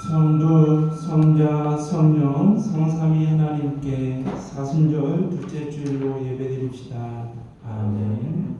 성부, 성자, 성령, 성삼위 하나님께 사순절 둘째 주일로 예배드립시다. 아멘.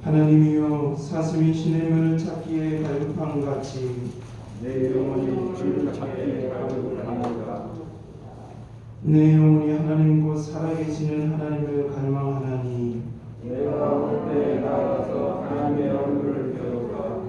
하나님이여 사슴이 시냇물을 찾기에 갈급함같이 내 영혼이 주를 찾기에 갈급하노라. 내 영혼이 하나님 곧 살아계시는 하나님을 갈망하나니 내가 올 때에 나가서 하나님의 얼굴을 배우라.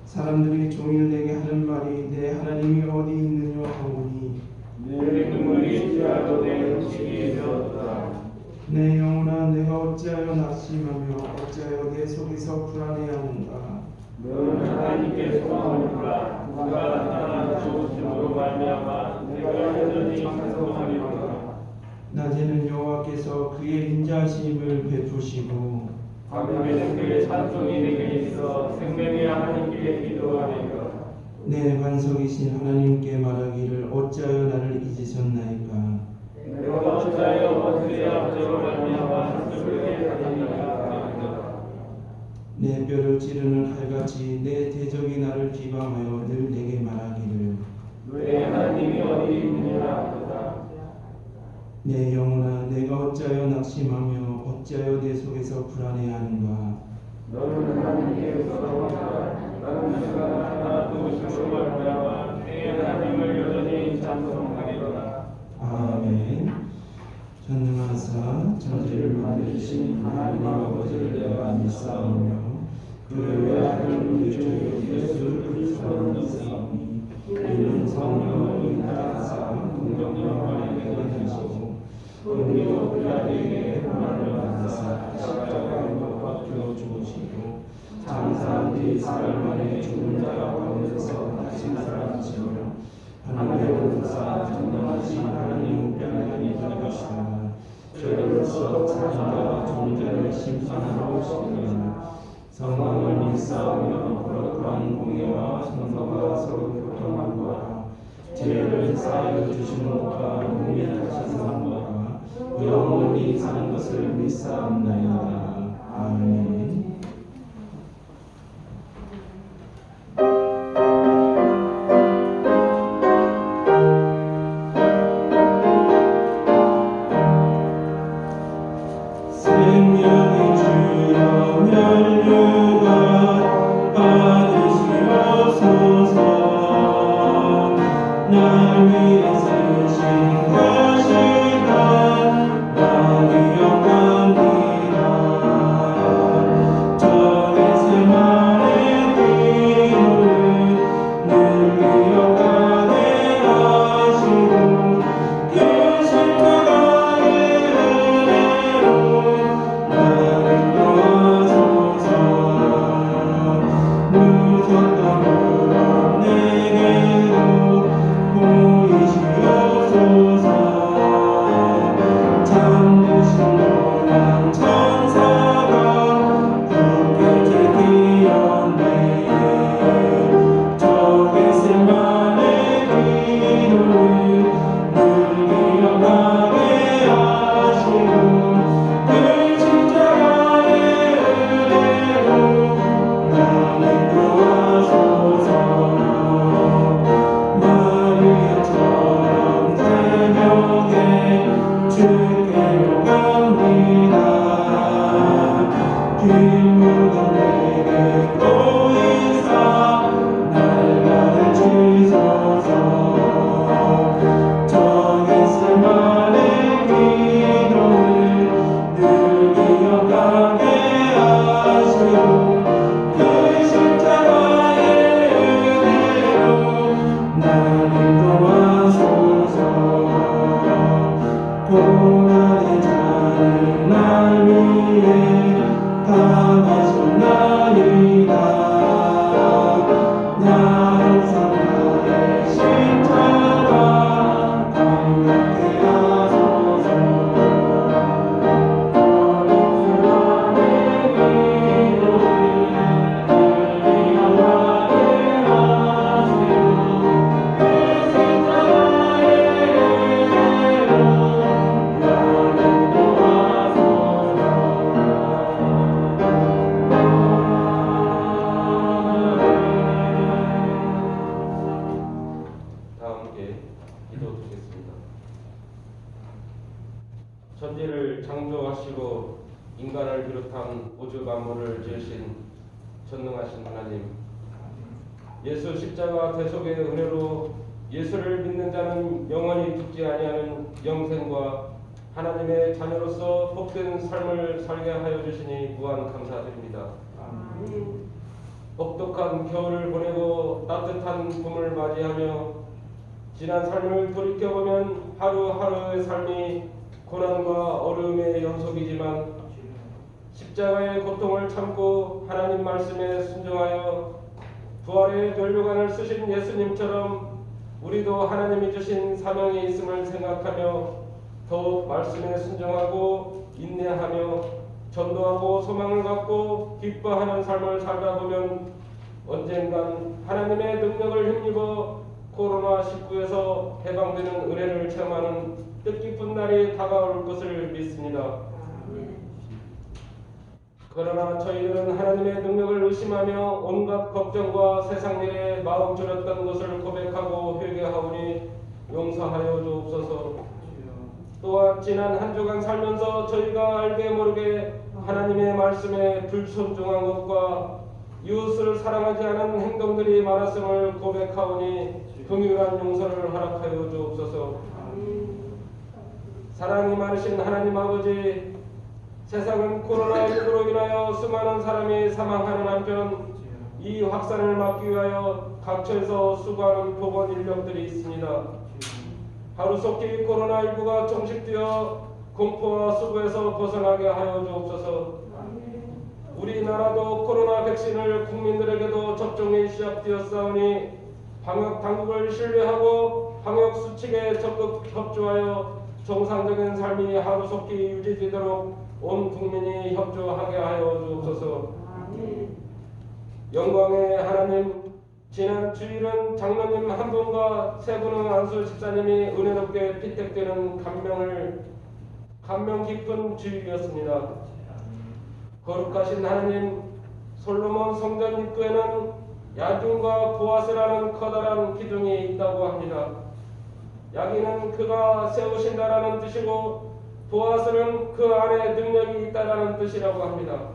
사람들이 종일 내게 하는 말이 내 하나님이 어디 있느냐 하오니 내 눈물이 지하도 내 음식이 되었다. 내 영혼아 내가 어찌하여 낙심하며 어찌하여 내 속에서 불안해하는가. 너는 하나님께 소망하노라. 누가 나타나 좋으심으로 말미암아 내가 여전히 찬송하리로다. 낮에는 여호와께서 그의 인자하심을 베푸시고 밤에는 그의 찬송이 내게 있어 생명의 하나님께 기도하리로다. 내 반석이신 하나님께 말하기를 어찌하여 나를 잊으셨나이까. 내가 어찌하여 원수의 압제로 말미암아 슬프게 다니리까. 내 뼈를 찌르는 칼같이 내 대적이 나를 비방하여 늘 내게 말하기를 왜 하나님이 어디 있느냐 하도다. 내 영혼아 내가 어찌하여 낙심하며 어찌하여 내 속에서 불안해하는가. 너는 하나님께 소망하라. 나는 내가 나타나 도우심으로 말미암아 내 하나님을 여전히 찬송하리로다. 아멘. 전능하사 천지를 만드신 하나님 아버지를 내가 믿사오며 그의 외아들 우리 주 예수 그리스도를 믿사오니 이는 성령을 인하여사 동정령을 내게 하시고 본디오 빌라도에게 고난을 받으사 십자가에 못 박혀 죽으시고 장사한 뒤 사흘 만에 죽은 자가 가운데서 다시 살아나시며 하늘에 오르사 전능하신 하나님 우편에 있을 것이다. 저희로서 자신과 존재를 심판하러 오시리니 성령을 믿사오며 성도가 서로 교통한 거라. 죄를 사하여 주시는 것과 능히 하시는 것과 영원히 사는 것을 믿사옵나이다. 아멘. 생명의 주여 면류관 받으시옵소서. 날 위해 쓰신 것이다. 나 기억합니다. 저의 세만의 기도를 늘 기억하게 하시고 그 십자가의 은혜로 나를 도와소서. 무섭던 무릎 내게로 보이시옵소서. 잠드신 노란 천사가 굳게 지키었네. 적의 세만의 기도를 늘 기억하게 하시고 그 십자가의 은혜로 나를 도와소서. 마리아처럼 새벽에 주께로 갑니다. 빗물은 내게 보이사 날 가르치소서. 적의 세만의 기도를 늘 기억하게 하시고 그 십자가의 은혜로 나를 도와소서. 고난의 잔을 날 위해 당하셨나이다. 나 항상 나의 십자가 감격해 하소서. 사랑의 기도를 늘 기억하게 하시고 그 십자가의 은혜로 나를 도와소서. 다 함께 기도 드리겠습니다. 천지를 창조하시고 인간을 비롯한 우주 만물을 지으신 전능하신 하나님, 예수 십자가 대속의 은혜로 예수를 믿는 자는 영원히 죽지 아니하는 영생과 하나님의 자녀로서 복된 삶을 살게 하여 주시니 무한 감사드립니다. 혹독한 겨울을 보내고 따뜻한 봄을 맞이하며 지난 삶을 돌이켜보면 하루하루의 삶이 고난과 어려움의 연속이지만 십자가의 고통을 참고 하나님 말씀에 순종하여 부활의 면류관을 쓰신 예수님처럼 우리도 하나님이 주신 사명이 있음을 생각하며 더욱 말씀에 순종하고 인내하며 전도하고 소망을 갖고 기뻐하는 삶을 살다 보면 언젠간 하나님의 능력을 힘입어 코로나19에서 해방되는 은혜를 체험하는 뜻깊은 날이 다가올 것을 믿습니다. 그러나 저희들은 하나님의 능력을 의심하며 온갖 걱정과 세상 일에 마음 졸였던 것을 고백하고 회개하오니 용서하여 주옵소서. 또한 지난 한 주간 살면서 저희가 알게 모르게 하나님의 말씀에 불순종한 것과 이웃을 사랑하지 않은 행동들이 많았음을 고백하오니 긍휼한 용서를 허락하여 주옵소서. 사랑이 많으신 하나님 아버지, 세상은 코로나19로 인하여 수많은 사람이 사망하는 한편 이 확산을 막기 위하여 각처에서 수고하는 보건 인력들이 있습니다. 하루속히 코로나19가 종식되어 공포와 수고에서 벗어나게 하여 주옵소서. 우리나라도 코로나 백신을 국민들에게도 접종이 시작되었사오니 방역 당국을 신뢰하고 방역 수칙에 적극 협조하여 정상적인 삶이 하루속히 유지되도록 온 국민이 협조하게 하여 주옵소서. 영광의 하나님, 지난 주일은 장로님 한 분과 세 분의 안수 집사님이 은혜롭게 피택되는 감명 깊은 주일이었습니다. 거룩하신 하나님, 솔로몬 성전 입구에는 야긴과 보아스라는 커다란 기둥이 있다고 합니다. 야긴은 그가 세우신다라는 뜻이고 보아스는 그 안에 능력이 있다라는 뜻이라고 합니다.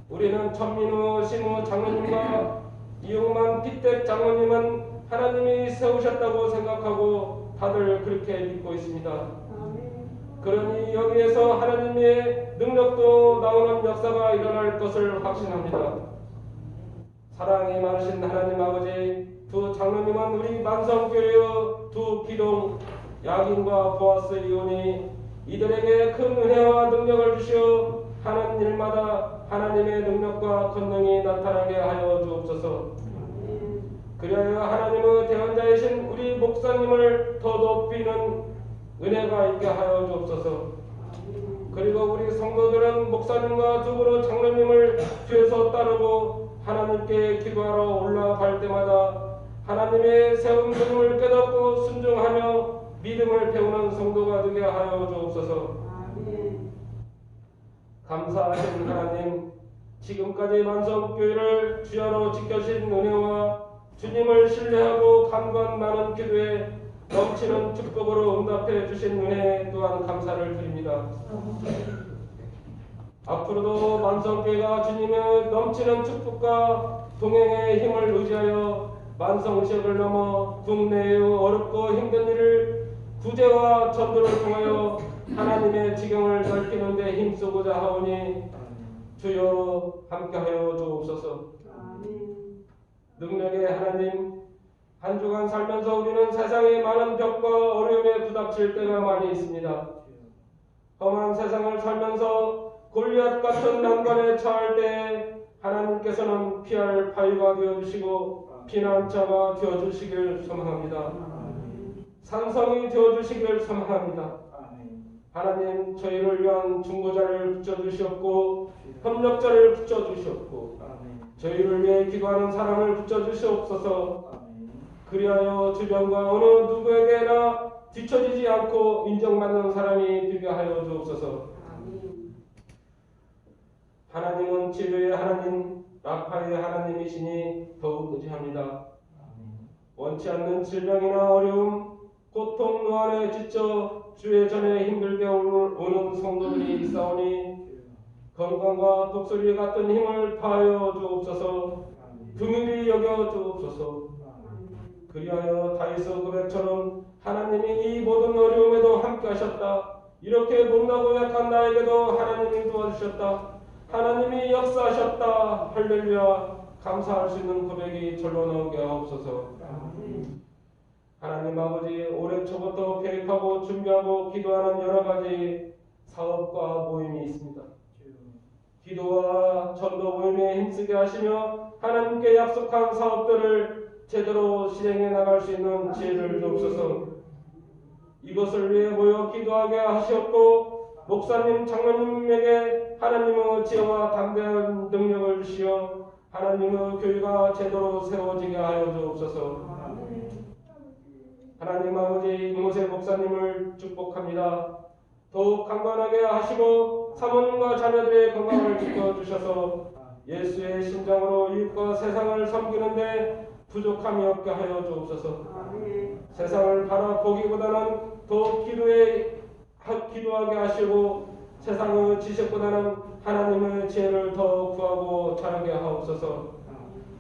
우리는 천민우 신우 장로님과 이용만 피택 장로님은 하나님이 세우셨다고 생각하고 다들 그렇게 믿고 있습니다. 그러니 여기에서 하나님의 능력도 나오는 역사가 일어날 것을 확신합니다. 사랑이 많으신 하나님 아버지, 두 장로님은 우리 만성교회의 두 기동 야긴과 보아스 이온이 이들에게 큰 은혜와 능력을 주시어 하는 일마다 하나님의 능력과 권능이 나타나게 하여 주옵소서. 그리하여 하나님의 대언자이신 우리 목사님을 더 높이는 은혜가 있게 하여 주옵소서. 그리고 우리 성도들은 목사님과 두 분의 장로님을 뒤에서 따르고 하나님께 기도하러 올라갈 때마다 하나님의 세운 믿음을 깨닫고 순종하며 믿음을 배우는 성도가 되게 하여 주옵소서. 감사하신 하나님, 지금까지 만성교회를 주야로 지켜주신 은혜와 주님을 신뢰하고 간관 많은 기도에 넘치는 축복으로 응답해 주신 은혜 또한 감사를 드립니다. 앞으로도 만성교회가 주님의 넘치는 축복과 동행의 힘을 의지하여 만성지역을 넘어 국내의 어렵고 힘든 일을 구제와 전도를 통하여 하나님의 지경을 넓히는 데 힘쓰고자 하오니 주여 함께하여 주옵소서. 능력의 하나님, 한 주간 살면서 우리는 세상의 많은 벽과 어려움에 부닥칠 때가 많이 있습니다. 험한 세상을 살면서 골리앗 같은 난관에 처할 때 하나님께서는 피할 바위가 되어주시고 피난처가 되어주시길 소망합니다. 산성이 되어주시길 소망합니다. 하나님, 저희를 위한 중보자를 붙여주시옵고 협력자를 붙여주시옵고 저희를 위해 기도하는 사람을 붙여주시옵소서. 그리하여 주변과 어느 누구에게나 뒤처지지 않고 인정받는 사람이 되게 하여 주옵소서. 하나님은 치료의 하나님, 라파의 하나님이시니 더욱 의지합니다. 원치 않는 질병이나 어려움, 고통 노안에 지쳐 주의 전에 힘들게 오는 성도들이 있사오니 건강과 독수리 같은 힘을 다하여 주옵소서. 긍휼히 여겨 주옵소서. 그리하여 다윗의 고백처럼 하나님이 이 모든 어려움에도 함께 하셨다. 이렇게 못나고 약한 나에게도 하나님이 도와주셨다. 하나님이 역사하셨다. 할렐루야. 감사할 수 있는 고백이 절로 나오게 하옵소서. 하나님 아버지, 올해 초부터 계획하고 준비하고 기도하는 여러 가지 사업과 모임이 있습니다. 기도와 전도 모임에 힘쓰게 하시며 하나님께 약속한 사업들을 제대로 실행해 나갈 수 있는 지혜를 주옵소서. 이것을 위해 모여 기도하게 하시었고 목사님, 장로님에게 하나님의 지혜와 담대한 능력을 주시어 하나님의 교회가 제대로 세워지게 하여 주옵소서. 하나님 아버지, 이모세 목사님을 축복합니다. 더욱 강건하게 하시고 사모님과 자녀들의 건강을 지켜주셔서 예수의 심장으로 이웃과 세상을 섬기는데 부족함이 없게 하여 주옵소서. 세상을 바라보기보다는 더욱 기도하게 하시고 세상의 지식보다는 하나님의 지혜를 더 구하고 자라게 하옵소서.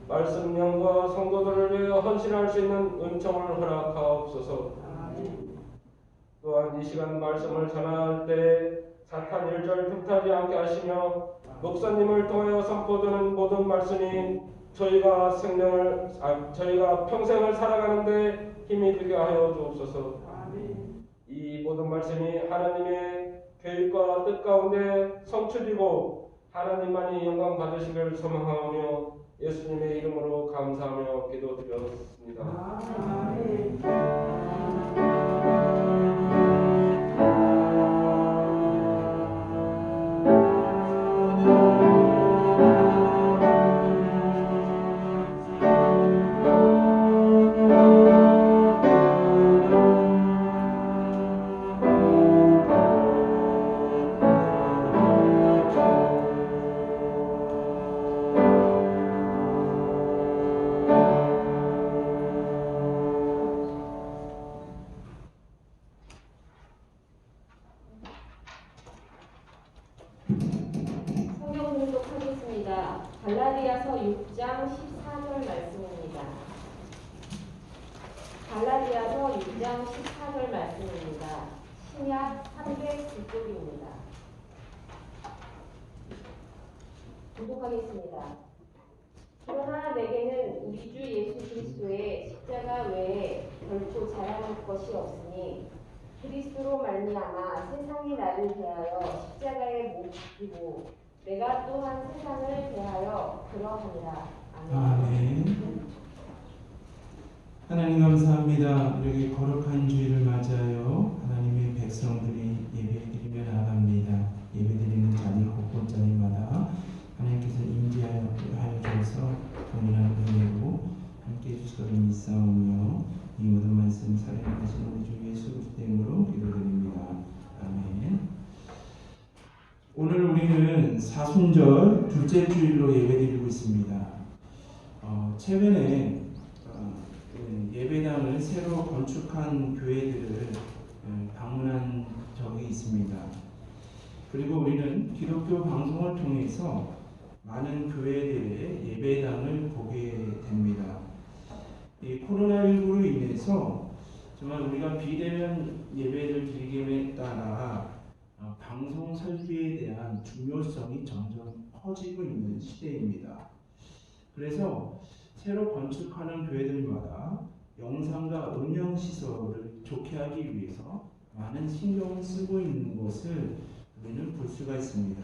말씀령과 성도들을 위해 헌신할 수 있는 은총을 허락하옵소서. 또한 이 시간 말씀을 전할 때 사탄 일절 틈타지 않게 하시며 목사님을 통하여 선포되는 모든 말씀이 저희가 평생을 살아가는데 힘이 되게 하여 주옵소서. 이 모든 말씀이 하나님의 계획과 뜻 가운데 성취되고 하나님만이 영광 받으시길 소망하오며 예수님의 이름으로 감사하며 기도드렸습니다. 보겠습니다. 갈라디아서 6장 14절 말씀입니다. 갈라디아서 6장 14절 말씀입니다. 신약 309쪽입니다. 교독하겠습니다. 그러나 내게는 우리 주 예수 그리스도의 십자가 외에 결코 자랑할 것이 없으니 그리스도로 말미암아 세상이 나를 대하여 십자가에 못 박히고 내가 또한 세상을 대하여 그러하니라. 아멘. 하나님 감사합니다. 이렇게 거룩한 주일을 맞이하여 하나님의 백성들이 예배드리며 나아갑니다. 예배드리는 자리 곳곳자리마다 하나님께서 임재하여 주셔서 동일한 은혜로 함께 해주시기를 믿사오며 이 모든 말씀 살아계신 우리 주 예수 그리스도의 이름으로 기도드립니다. 아멘. 오늘 우리는 사순절 둘째 주일로 예배드리고 있습니다. 최근에 예배당을 새로 건축한 교회들을 방문한 적이 있습니다. 그리고 우리는 기독교 방송을 통해서 많은 교회들의 예배당을 보게 됩니다. 이 코로나19로 인해서 정말 우리가 비대면 예배를 드리기에 따라 방송 설교에 대한 중요성이 점점 커지고 있는 시대입니다. 그래서 새로 건축하는 교회들마다 영상과 음향 시설을 좋게 하기 위해서 많은 신경을 쓰고 있는 것을 우리는 볼 수가 있습니다.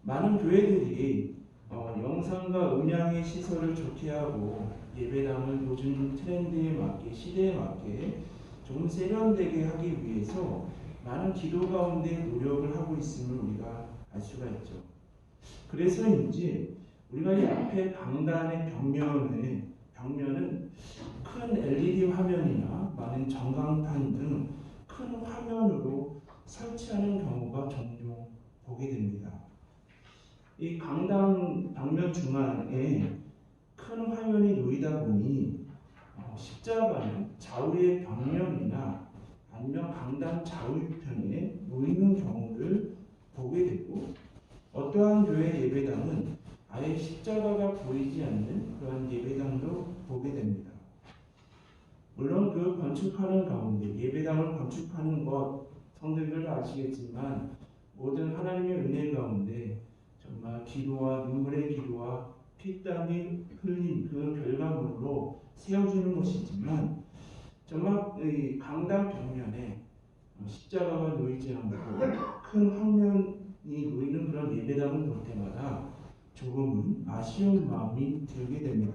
많은 교회들이 영상과 음향의 시설을 좋게 하고 예배당을 요즘 트렌드에 맞게 시대에 맞게 조금 세련되게 하기 위해서 많은 기도 가운데 노력을 하고 있음을 우리가 알 수가 있죠. 그래서인지 우리가 이 앞에 강단의 벽면은 큰 LED 화면이나 많은 전광판 등 큰 화면으로 설치하는 경우가 종종 보게 됩니다. 이 강당 벽면 중앙에 큰 화면이 놓이다 보니 십자가는 좌우의 벽면이나 아니면 강당 좌우편에 놓이는 경우를 보게 되고 어떠한 교회 예배당은 아예 십자가가 보이지 않는 그런 예배당도 보게 됩니다. 물론 그 건축하는 가운데 예배당을 건축하는 것 성도들 아시겠지만 모든 하나님의 은혜 가운데 정말 기도와 눈물의 기도와 피땀이 흘린 그 결과물로 세워주는 것이지만 정말 이 강당 벽면에 십자가가 놓이지 않고 큰 화면이 놓이는 그런 예배당을 볼 때마다 조금은 아쉬운 마음이 들게 됩니다.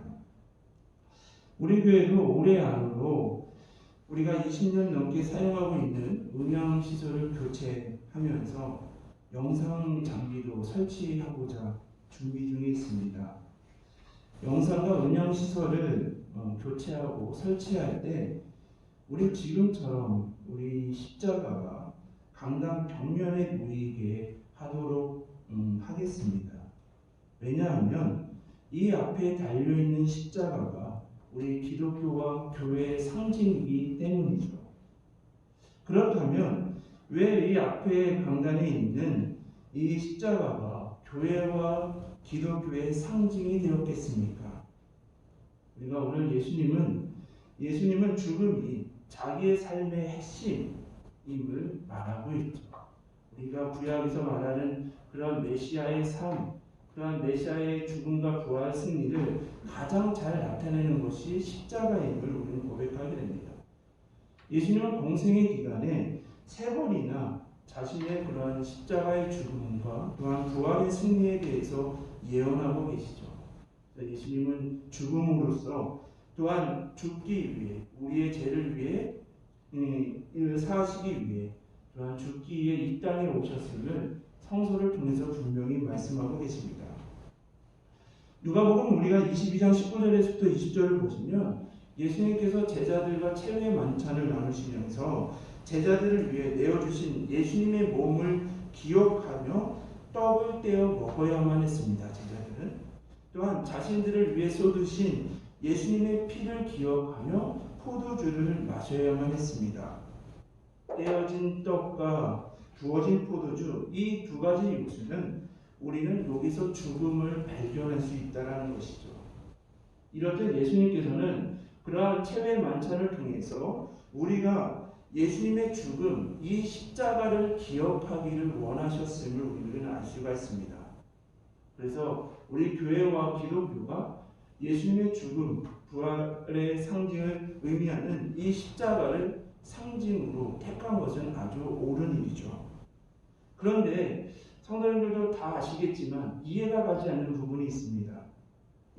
우리 교회도 올해 안으로 우리가 20년 넘게 사용하고 있는 음향 시설을 교체하면서 영상 장비도 설치하고자 준비 중에 있습니다. 영상과 음향 시설을 교체하고 설치할 때 우리 지금처럼 우리 십자가가 강당 벽면에 놓이게 하도록 하겠습니다. 왜냐하면 이 앞에 달려있는 십자가가 우리 기독교와 교회의 상징이기 때문이죠. 그렇다면 왜 이 앞에 강단에 있는 이 십자가가 교회와 기독교의 상징이 되었겠습니까? 우리가 오늘 예수님은 죽음이 자기의 삶의 핵심임을 말하고 있죠. 우리가 구약에서 말하는 그런 메시아의 삶, 그런 메시아의 죽음과 부활 승리를 가장 잘 나타내는 것이 십자가임을 우리는 고백하게 됩니다. 예수님은 공생의 기간에 세 번이나 자신의 그러한 십자가의 죽음과 또한 부활의 승리에 대해서 예언하고 계시죠. 예수님은 죽음으로써 또한 죽기 위해 우리의 죄를 위해 사하시기 위해 또한 죽기 위해 이 땅에 오셨음을 성서를 통해서 분명히 말씀하고 계십니다. 누가복음 우리가 22장 19절에서부터 20절을 보시면 예수님께서 제자들과 최후의 만찬을 나누시면서 제자들을 위해 내어주신 예수님의 몸을 기억하며 떡을 떼어 먹어야만 했습니다. 제자들은 또한 자신들을 위해 쏟으신 예수님의 피를 기억하며 포도주를 마셔야만 했습니다. 떼어진 떡과 부어진 포도주 이 두 가지 요소는 우리는 여기서 죽음을 발견할 수 있다는 것이죠. 이렇듯 예수님께서는 그러한 체외 만찬을 통해서 우리가 예수님의 죽음, 이 십자가를 기억하기를 원하셨음을 우리는 알 수가 있습니다. 그래서 우리 교회와 기독교가 예수님의 죽음, 부활의 상징을 의미하는 이 십자가를 상징으로 택한 것은 아주 옳은 일이죠. 그런데 성도님들도 다 아시겠지만 이해가 가지 않는 부분이 있습니다.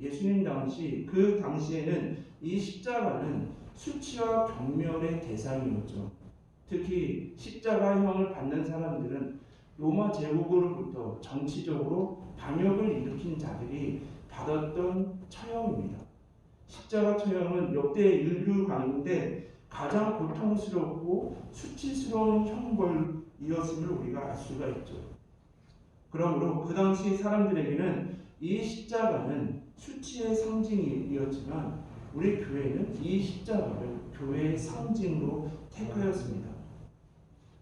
예수님 당시, 그 당시에는 이 십자가는 수치와 경멸의 대상이었죠. 특히 십자가형을 받는 사람들은 로마 제국으로부터 정치적으로 반역을 일으킨 자들이 받았던 처형입니다. 십자가 처형은 역대 인류 가운데 가장 고통스럽고 수치스러운 형벌이었음을 우리가 알 수가 있죠. 그러므로 그 당시 사람들에게는 이 십자가는 수치의 상징이었지만 우리 교회는 이 십자가를 교회의 상징으로 택하였습니다.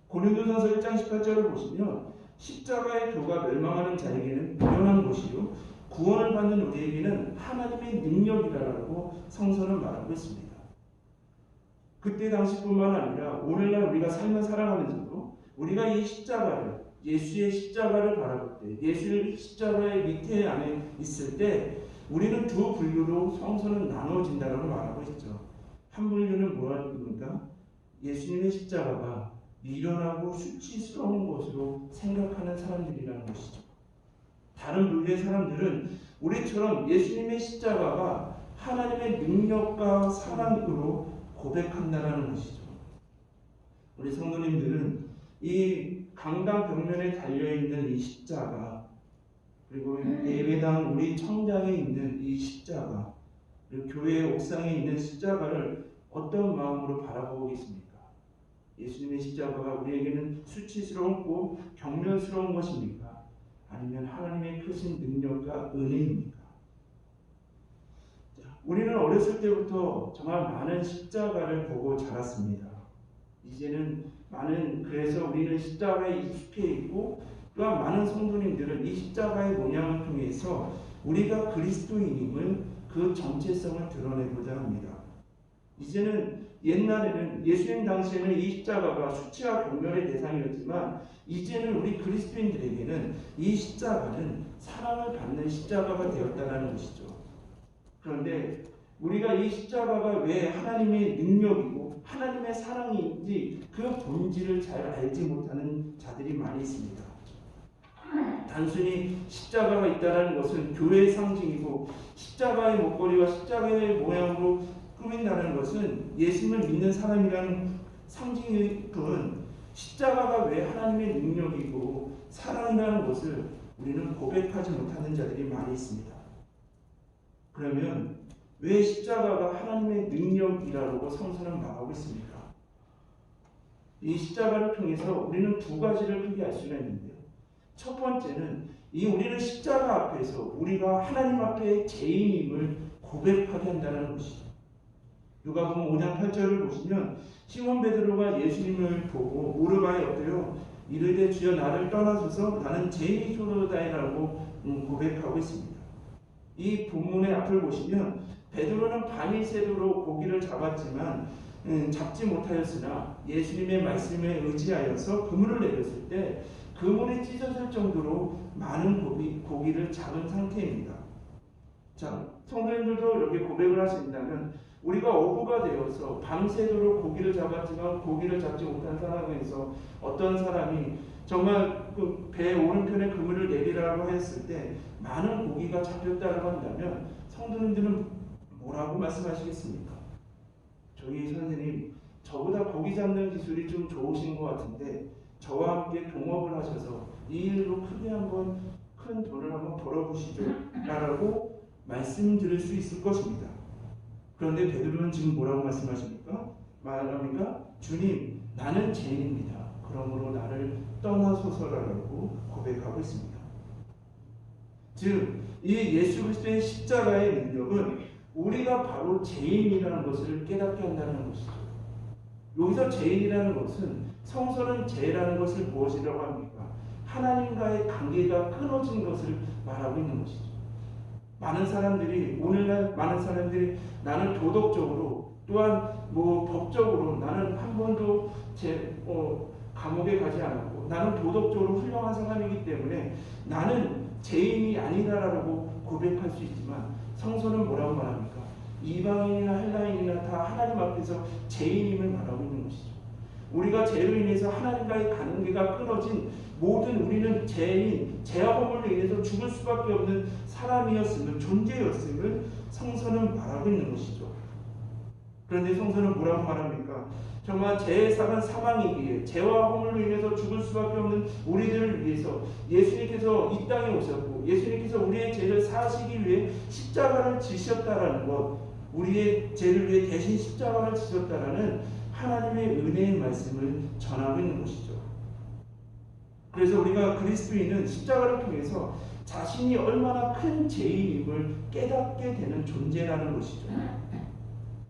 고린도전서 1장 18절을 보시면 십자가의 교가 멸망하는 자에게는 미련한 것이요 구원을 받는 우리에게는 하나님의 능력이라고 성서는 말하고 있습니다. 그때 당시뿐만 아니라 오늘날 우리가 삶을 살아가면서도 우리가 이 십자가를, 예수의 십자가를 바라볼 때, 예수의 십자가의 밑에 안에 있을 때 우리는 두 분류로 성서는 나눠진다고 말하고 있죠. 한 분류는 뭐입니까? 예수님의 십자가가 미련하고 수치스러운 것으로 생각하는 사람들이라는 것이죠. 다른 분류의 사람들은 우리처럼 예수님의 십자가가 하나님의 능력과 사랑으로 고백한다는 것이죠. 우리 성도님들은 이 강당 벽면에 달려있는 이 십자가, 그리고 예배당 우리 청장에 있는 이 십자가, 그리고 교회 옥상에 있는 십자가를 어떤 마음으로 바라보고 있습니까? 예수님의 십자가가 우리에게는 수치스럽고 경멸스러운 것입니까? 아니면 하나님의 크신 능력과 은혜입니까? 우리는 어렸을 때부터 정말 많은 십자가를 보고 자랐습니다. 이제는 그래서 우리는 십자가에 익숙해 있고 또한 많은 성도님들은 이 십자가의 모양을 통해서 우리가 그리스도인임을 그 정체성을 드러내고자 합니다. 이제는 옛날에는 예수님 당시에는 이 십자가가 수치와 경멸의 대상이었지만 이제는 우리 그리스도인들에게는 이 십자가는 사랑을 받는 십자가가 되었다는 것이죠. 그런데 우리가 이 십자가가 왜 하나님의 능력이고 하나님의 사랑인지 그 본질을 잘 알지 못하는 자들이 많이 있습니다. 단순히 십자가가 있다는 것은 교회의 상징이고 십자가의 목걸이와 십자가의 모양으로 꾸민다는 것은 예수님을 믿는 사람이라는 상징일 뿐 십자가가 왜 하나님의 능력이고 사랑이라는 것을 우리는 고백하지 못하는 자들이 많이 있습니다. 그러면 왜 십자가가 하나님의 능력이라고 성서는 말하고 있습니까? 이 십자가를 통해서 우리는 두 가지를 크게 알 수가 있는데요. 첫 번째는 우리는 십자가 앞에서 우리가 하나님 앞에 죄인임을 고백하게 한다는 것이죠. 누가복음 5장 8절을 보시면 시몬 베드로가 예수님을 보고 무릎에 엎드려 이르되 주여 나를 떠나소서 나는 죄인이소이다라고 고백하고 있습니다. 이 본문의 앞을 보시면 베드로는 밤이 새도록 고기를 잡았지만 잡지 못하였으나 예수님의 말씀에 의지하여서 그물을 내렸을 때 그물이 찢어질 정도로 많은 고기를 잡은 상태입니다. 자, 성도님들도 이렇게 고백을 하신다면 우리가 어부가 되어서 밤새도록 고기를 잡았지만 고기를 잡지 못한 상황에서 어떤 사람이 정말 그 배 오른편에 그물을 내리라고 했을 때 많은 고기가 잡혔다고 한다면 성도님들은 뭐라고 말씀하시겠습니까? 저희 선생님 저보다 고기 잡는 기술이 좀 좋으신 것 같은데 저와 함께 동업을 하셔서 이 일로 크게 한번 큰 돈을 한번 벌어보시죠 라고 말씀드릴 수 있을 것입니다. 그런데 베드로는 지금 뭐라고 말씀하십니까? 주님 나는 죄인입니다. 그러므로 나를 떠나소서라고 고백하고 있습니다. 즉, 이 예수 그리스도의 십자가의 능력은 우리가 바로 죄인이라는 것을 깨닫게 한다는 것이죠. 여기서 죄인이라는 것은 성서는 죄라는 것을 무엇이라고 합니까? 하나님과의 관계가 끊어진 것을 말하고 있는 것이죠. 오늘날 많은 사람들이 나는 도덕적으로 또한 법적으로 나는 한 번도 감옥에 가지 않았고 나는 도덕적으로 훌륭한 사람이기 때문에 나는 죄인이 아니다라고 고백할 수 있지만 성서는 뭐라고 말합니까? 이방인이나 헬라인이나 다 하나님 앞에서 죄인임을 말하고 있는 것이죠. 우리가 죄로 인해서 하나님과의 관계가 끊어진 우리는 죄와 허물로 인해서 죽을 수밖에 없는 사람이었음을, 존재였음을 성서는 말하고 있는 것이죠. 그런데 성서는 뭐라고 말합니까? 정말 죄의 삭은 사망이기에 죄와 허물로 인해서 죽을 수밖에 없는 우리들을 위해서 예수님께서 이 땅에 오셨고 예수님께서 우리의 죄를 사하시기 위해 십자가를 지셨다라는 것, 우리의 죄를 위해 대신 십자가를 지셨다라는 하나님의 은혜의 말씀을 전하고 있는 것이죠. 그래서 우리가 그리스도인은 십자가를 통해서 자신이 얼마나 큰 죄인임을 깨닫게 되는 존재라는 것이죠.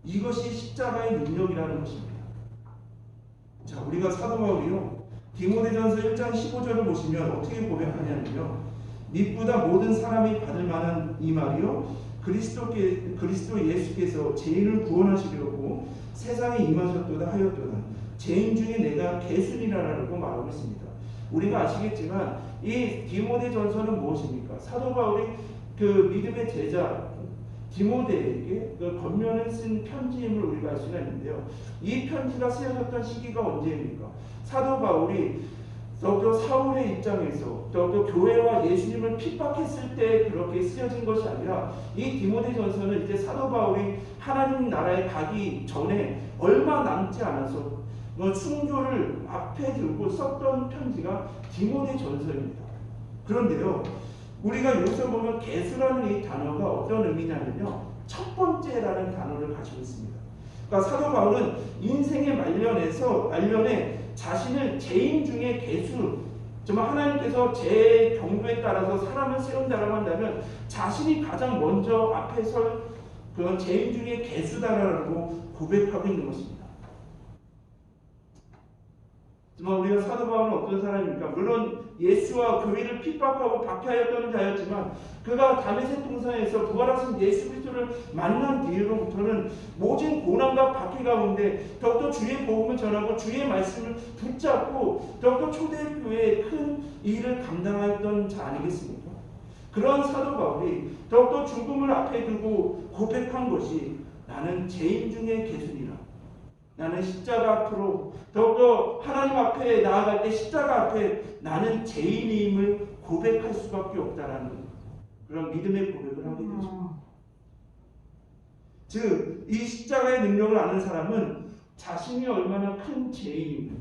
이것이 십자가의 능력이라는 것입니다. 자, 우리가 사도 바울이요 디모데전서 1장 15절을 보시면 어떻게 고백하냐면요, 믿보다 모든 사람이 받을 만한 이 말이요 그리스도 예수께서 죄인을 구원하시려고 세상에 임하셨도다 하였도다. 죄인 중에 내가 개순이라라고 말하고 있습니다. 우리가 아시겠지만 이 디모데전서는 무엇입니까? 사도 바울이 그 믿음의 제자 디모데에게 그 겉면을 쓴 편지임을 우리가 알 수가 있는데요. 이 편지가 쓰여졌던 시기가 언제입니까? 사도 바울이 더욱더 사울의 입장에서 더욱더 교회와 예수님을 핍박했을 때 그렇게 쓰여진 것이 아니라 이 디모데전서는 이제 사도 바울이 하나님 나라에 가기 전에 얼마 남지 않아서 순교를 앞에 들고 썼던 편지가 디모데전서입니다. 그런데요, 우리가 여기서 보면 개수라는 이 단어가 어떤 의미냐면요, 첫 번째라는 단어를 가지고 있습니다. 그러니까 사도 바울은 인생의 말년에 자신을 죄인 중에 개수, 정말 하나님께서 제 경도에 따라서 사람을 세운다라고 한다면 자신이 가장 먼저 앞에 설 그런 죄인 중에 개수다라고 고백하고 있는 것입니다. 정말 우리가 사도 바울은 어떤 사람입니까? 물론 예수와 교회를 핍박하고 박해하였던 자였지만 그가 다메섹 동산에서 부활하신 예수 그리스도를 만난 뒤로부터는 모진 고난과 박해 가운데 더욱더 주의 복음을 전하고 주의 말씀을 붙잡고 더욱더 초대교회의 큰 일을 감당하였던 자 아니겠습니까? 그런 사도 바울이 더욱더 죽음을 앞에 두고 고백한 것이 나는 죄인 중에 개순이라. 나는 십자가 앞으로 더욱더 하나님 앞에 나아갈 때 십자가 앞에 나는 죄인임을 고백할 수밖에 없다라는 그런 믿음의 고백을 하게 되죠. 즉, 이 십자가의 능력을 아는 사람은 자신이 얼마나 큰 죄인인가,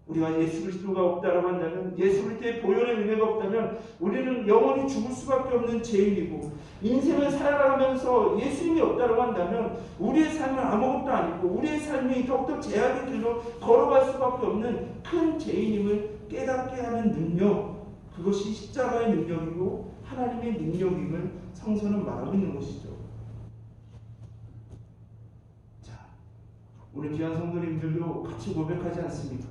우리가 예수 그리스도가 없다라고 한다면, 예수 그리스도의 보혈의 은혜가 없다면 우리는 영원히 죽을 수밖에 없는 죄인이고, 인생을 살아가면서 예수님이 없다라고 한다면 우리의 삶은 아무것도 아니고 우리의 삶이 더욱더 죄악의 길로 걸어갈 수밖에 없는 큰 죄인임을 깨닫게 하는 능력, 그것이 십자가의 능력이고 하나님의 능력임을 성서는 말하고 있는 것이죠. 자, 우리 귀한 성도님들도 같이 고백하지 않습니까?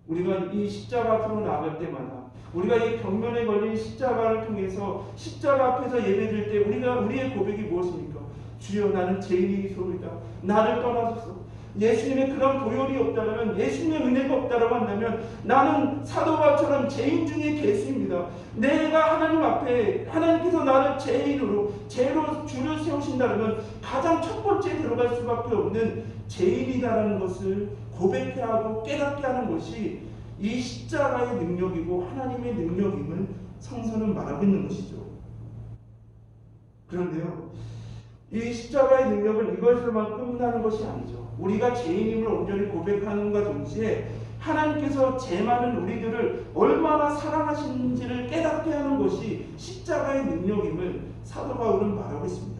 우리가 이 십자가 앞으로 나아갈 때마다, 우리가 이 벽면에 걸린 십자가를 통해서 십자가 앞에서 예배드릴 때 우리의 고백이 무엇입니까? 주여, 나는 죄인이소이다. 나를 떠나소서. 예수님의 그런 보혈이 없다면, 예수님의 은혜가 없다라고 한다면 나는 사도 바울처럼 죄인 중에 개수입니다. 내가 하나님 앞에, 하나님께서 나를 죄로 주를 세우신다면 가장 첫 번째 들어갈 수밖에 없는 죄인이다라는 것을 고백해야 하고 깨닫게 하는 것이 이 십자가의 능력이고 하나님의 능력임을 성서는 말하고 있는 것이죠. 그런데요, 이 십자가의 능력은 이것으로만 끝나는 것이 아니죠. 우리가 죄인임을 온전히 고백하는과 동시에 하나님께서 죄 많은 우리들을 얼마나 사랑하시는지를 깨닫게 하는 것이 십자가의 능력임을 사도 바울은 말하고 있습니다.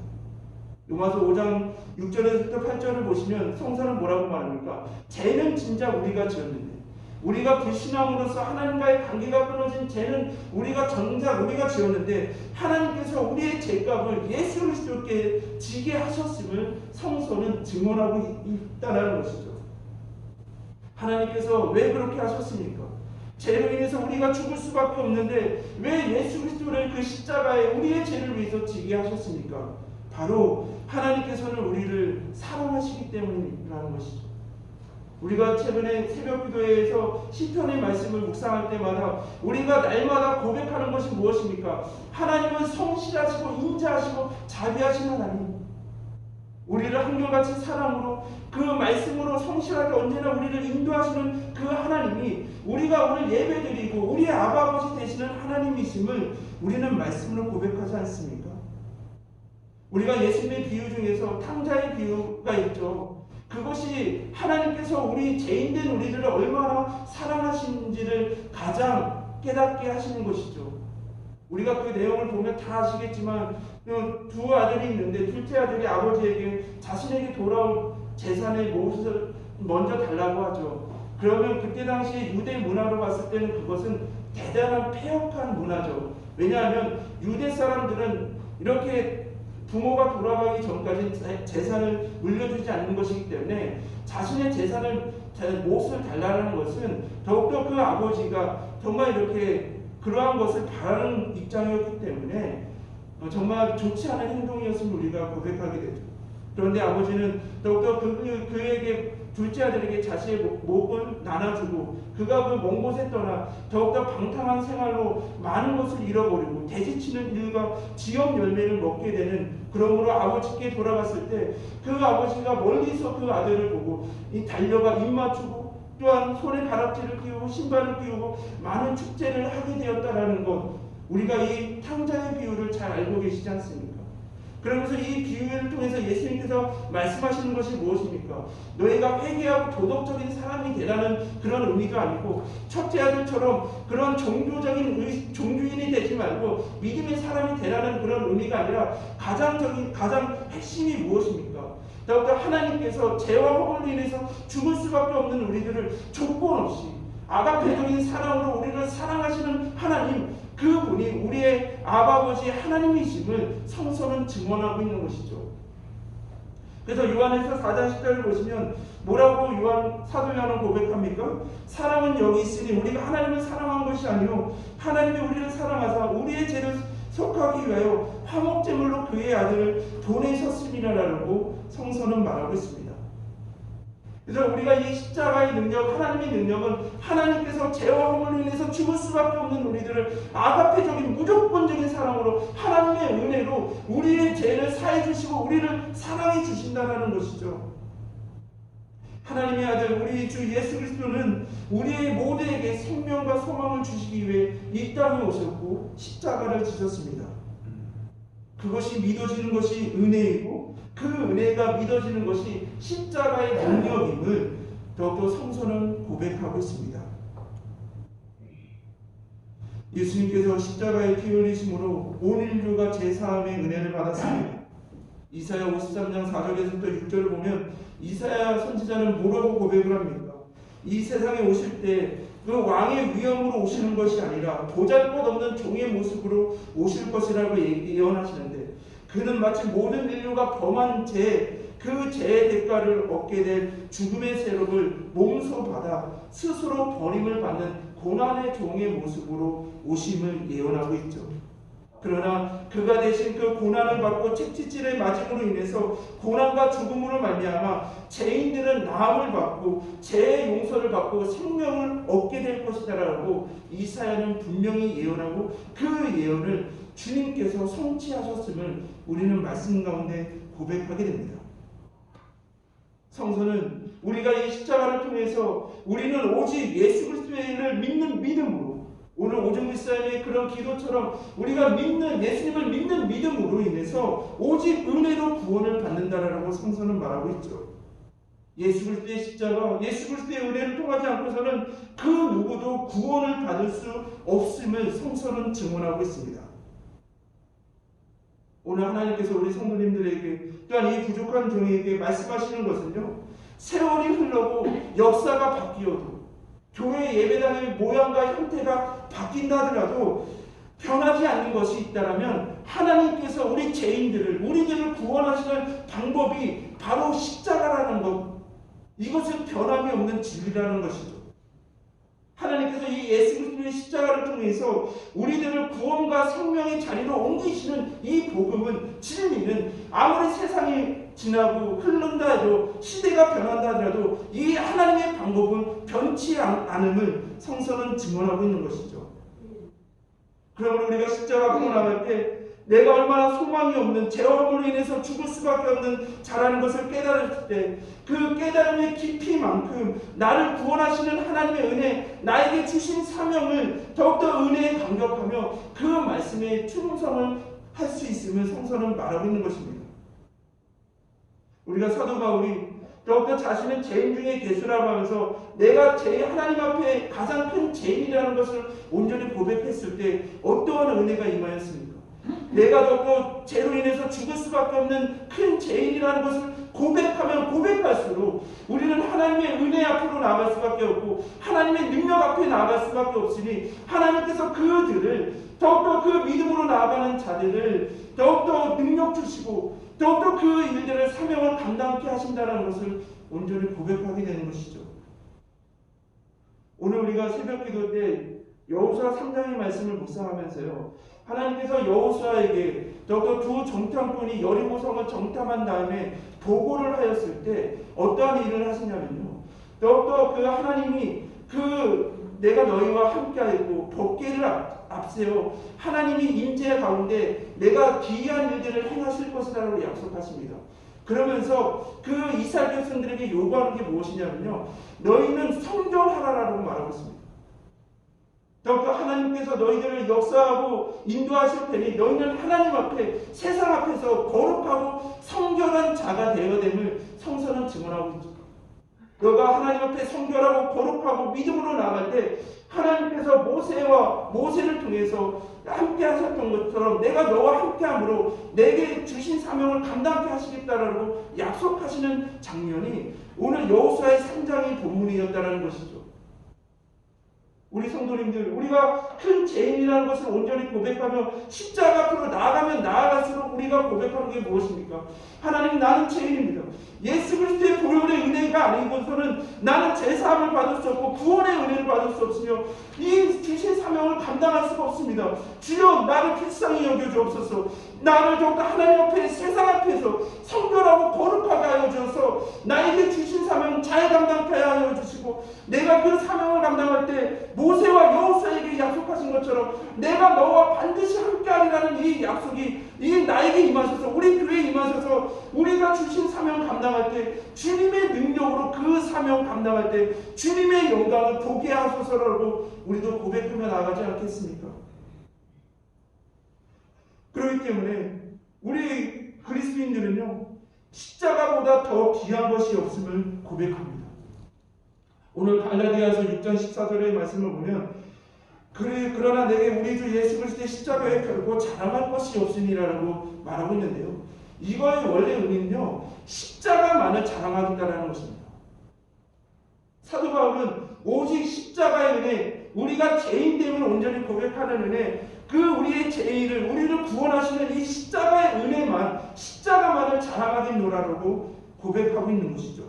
로마서 5장 6절에서부터 8절을 보시면 성서는 뭐라고 말합니까? 죄는 진짜 우리가 지었는데, 우리가 불신앙으로서 하나님과의 관계가 끊어진 죄는 우리가 지었는데 하나님께서 우리의 죄값을 예수 그리스도께 지게 하셨음을 성서는 증언하고 있다는 것이죠. 하나님께서 왜 그렇게 하셨습니까? 죄로 인해서 우리가 죽을 수밖에 없는데 왜 예수 그리스도를 그 십자가에 우리의 죄를 위해서 지게 하셨습니까? 바로 하나님께서는 우리를 사랑하시기 때문이라는 것이죠. 우리가 최근에 새벽 기도회에서 시편의 말씀을 묵상할 때마다 우리가 날마다 고백하는 것이 무엇입니까? 하나님은 성실하시고 인자하시고 자비하신 하나님, 우리를 한결같이 사랑으로 그 말씀으로 성실하게 언제나 우리를 인도하시는 그 하나님이 우리가 오늘 예배드리고 우리의 아버지 되시는 하나님이심을 우리는 말씀으로 고백하지 않습니까? 우리가 예수님의 비유 중에서 탕자의 비유가 있죠. 그것이 하나님께서 우리 죄인된 우리를 얼마나 사랑하시는지를 가장 깨닫게 하시는 것이죠. 우리가 그 내용을 보면 다 아시겠지만 두 아들이 있는데 둘째 아들이 아버지에게 자신에게 돌아올 재산의 몫을 먼저 달라고 하죠. 그러면 그때 당시 유대 문화로 봤을 때는 그것은 대단한 폐역한 문화죠. 왜냐하면 유대 사람들은 이렇게 부모가 돌아가기 전까지 재산을 물려주지 않는 것이기 때문에 자신의 재산을 몫을 달라는 것은 더욱더 그 아버지가 정말 이렇게 그러한 것을 바라는 입장이었기 때문에 정말 좋지 않은 행동이었음을 우리가 고백하게 되죠. 그런데 아버지는 더욱더 그에게 둘째 아들에게 자신의 몫을 나눠주고 그가 그 먼 곳에 떠나 더욱더 방탕한 생활로 많은 것을 잃어버리고 대지치는 일과 지역 열매를 먹게 되는, 그러므로 아버지께 돌아갔을 때 그 아버지가 멀리서 그 아들을 보고 달려가 입 맞추고 또한 손에 가락지를 끼우고 신발을 끼우고 많은 축제를 하게 되었다라는 것, 우리가 이 탕자의 비유를 잘 알고 계시지 않습니까? 그러면서 이 비유를 통해서 예수님께서 말씀하시는 것이 무엇입니까? 너희가 회개하고 도덕적인 사람이 되라는 그런 의미도 아니고 첫째 아들처럼 그런 종교인이 되지 말고 믿음의 사람이 되라는 그런 의미가 아니라 가장 핵심이 무엇입니까? 더욱더 하나님께서 죄와 허물로 인해서 죽을 수밖에 없는 우리들을 조건 없이 아가페적인 사랑으로 우리를 사랑하시는 하나님, 그분이 우리의 아버지 하나님이심을 성서는 증언하고 있는 것이죠. 그래서 요한에서 4장 10절을 보시면 뭐라고 사도 요한은 고백합니까? 사랑은 여기 있으니 우리가 하나님을 사랑한 것이 아니요 하나님이 우리를 사랑하사 우리의 죄를 속하기 위하여 화목제물로 그의 아들을 보내셨음이라라고 성서는 말하고 있습니다. 그래서 우리가 이 십자가의 능력, 하나님의 능력은 하나님께서 죄와 허물로 인해서 죽을 수밖에 없는 우리들을 아가페적인 무조건적인 사랑으로 하나님의 은혜로 우리의 죄를 사해 주시고 우리를 사랑해 주신다는 것이죠. 하나님의 아들 우리 주 예수 그리스도는 우리의 모두에게 생명과 소망을 주시기 위해 이 땅에 오셨고 십자가를 지셨습니다. 그것이 믿어지는 것이 은혜이고 그 은혜가 믿어지는 것이 십자가의 능력임을 더욱더 성서는 고백하고 있습니다. 예수님께서 십자가에 피 흘리심으로 온 인류가 제사함의 은혜를 받았습니다. 이사야 53장 4절에서부터 6절을 보면 이사야 선지자는 뭐라고 고백을 합니까? 이 세상에 오실 때 그 왕의 위엄으로 오시는 것이 아니라 보잘것없는 종의 모습으로 오실 것이라고 예언하시는데, 그는 마치 모든 인류가 범한 그 죄의 대가를 얻게 될 죽음의 세력을 몸소 받아 스스로 버림을 받는 고난의 종의 모습으로 오심을 예언하고 있죠. 그러나 그가 대신 그 고난을 받고 채찍질을 맞음으로 인해서 고난과 죽음으로 말미암아 죄인들은 나음을 받고 죄의 용서를 받고 생명을 얻게 될 것이다라고 이사야는 분명히 예언하고 그 예언을 주님께서 성취하셨음을 우리는 말씀 가운데 고백하게 됩니다. 성서는 우리가 이 십자가를 통해서 우리는 오직 예수 그리스도를 믿는 믿음으로, 오늘 오정리사님의 그런 기도처럼 우리가 예수님을 믿는 믿음으로 인해서 오직 은혜로 구원을 받는다라고 성서는 말하고 있죠. 예수 그리스도의 십자가, 예수 그리스도의 은혜를 통하지 않고서는 그 누구도 구원을 받을 수 없음을 성서는 증언하고 있습니다. 오늘 하나님께서 우리 성도님들에게 또한 이 부족한 종에게 말씀하시는 것은요, 세월이 흘러고 역사가 바뀌어도 교회 예배당의 모양과 형태가 바뀐다 하더라도 변하지 않는 것이 있다면 하나님께서 우리 죄인들을, 우리들을 구원하시는 방법이 바로 십자가라는 것, 이것은 변함이 없는 진리라는 것이죠. 하나님께서 이 예수 그리스도의 십자가를 통해서 우리들을 구원과 생명의 자리로 옮기시는 이 복음은, 진리는 아무리 세상이 지나고 흐른다 해도, 시대가 변한다 하더라도 이 하나님의 방법은 변치 않음을 성서는 증언하고 있는 것이죠. 그러므로 우리가 십자가 보고 나갈 때 내가 얼마나 소망이 없는, 죄업으로 인해서 죽을 수밖에 없는 자라는 것을 깨달을 때, 그 깨달음의 깊이만큼 나를 구원하시는 하나님의 은혜, 나에게 주신 사명을 더욱더 은혜에 감격하며 그 말씀에 충성을 할 수 있음을 성서는 말하고 있는 것입니다. 우리가 사도 바울이 더욱더 자신은 죄인 중에 괴수라고 하면서 내가 하나님 앞에 가장 큰 죄인이라는 것을 온전히 고백했을 때 어떠한 은혜가 임하였습니까? 내가 더욱더 죄로 인해서 죽을 수밖에 없는 큰 죄인이라는 것을 고백하면 고백할수록 우리는 하나님의 은혜 앞으로 나아갈 수밖에 없고 하나님의 능력 앞에 나아갈 수밖에 없으니, 하나님께서 그들을 더욱더 그 믿음으로 나아가는 자들을 더욱더 능력 주시고 더욱더 그 일들을, 사명을 감당케 하신다는 것을 온전히 고백하게 되는 것이죠. 오늘 우리가 새벽 기도 때 여호수아 3장의 말씀을 묵상하면서요, 하나님께서 여호수아에게 더욱더 두 정탐꾼이 여리고성을 정탐한 다음에 보고를 하였을 때 어떠한 일을 하시냐면요, 더욱더 그 하나님이 내가 너희와 함께하였고 법궤를 앞세워 하나님이 임재 가운데 내가 기이한 일들을 행하실 것이라고 약속하십니다. 그러면서 그 이스라엘 백성들에게 요구하는 게 무엇이냐면요, 너희는 성전하라라고 말하고 있습니다. 더욱더 하나님께서 너희들을 역사하고 인도하실 테니 너희는 하나님 앞에, 세상 앞에서 거룩하고 성결한 자가 되어됨을 성서는 증언하고 있죠. 너가 하나님 앞에 성결하고 거룩하고 믿음으로 나갈 때 하나님께서 모세를 통해서 함께 하셨던 것처럼 내가 너와 함께함으로 내게 주신 사명을 감당케 하시겠다라고 약속하시는 장면이 오늘 여호수아의 3장의 본문이었다는 것이죠. 우리 성도님들, 우리가 큰 죄인이라는 것을 온전히 고백하며 십자가 앞으로 나아가면 나아갈수록 우리가 고백하는 게 무엇입니까? 하나님, 나는 죄인입니다. 예수 그리스도의 보혈의 은혜가 아니고서는 나는 죄사함을 받을 수 없고 구원의 은혜를 받을 수 없으며 이 주신 사명을 감당할 수가 없습니다. 주여, 나를 불쌍히 여겨주옵소서. 나를 더욱더 하나님 앞에, 세상 앞에서 성결하고 거룩하게 하여 주셔서 나에게 주신 사명을 잘 감당케 하여 주시고, 내가 그 사명을 감당할 때 모세와 여호수아에게 약속하신 것처럼 내가 너와 반드시 함께하리라는 이 약속이 나에게 임하셔서, 우리 교회에 임하셔서 우리가 주신 사명 감당할 때 주님의 능력으로 그 사명 감당할 때 주님의 영광을 보게 하소서라고 우리도 고백하며 나가지 않겠습니까? 그렇기 때문에 우리 그리스도인들은요, 십자가보다 더 귀한 것이 없음을 고백합니다. 오늘 갈라디아서 6장 14절의 말씀을 보면 그러나 내게 우리 주 예수 그리스도의 십자가에 결코 자랑할 것이 없으니라고 말하고 있는데요, 이거의 원래 의미는요, 십자가만을 자랑하겠다는 것입니다. 사도 바울은 오직 십자가의 은혜, 우리가 죄인됨을 온전히 고백하는 은혜, 우리의 죄인을, 우리를 구원하시는 이 십자가의 은혜만, 십자가만을 자랑하겠노라라고 고백하고 있는 것이죠.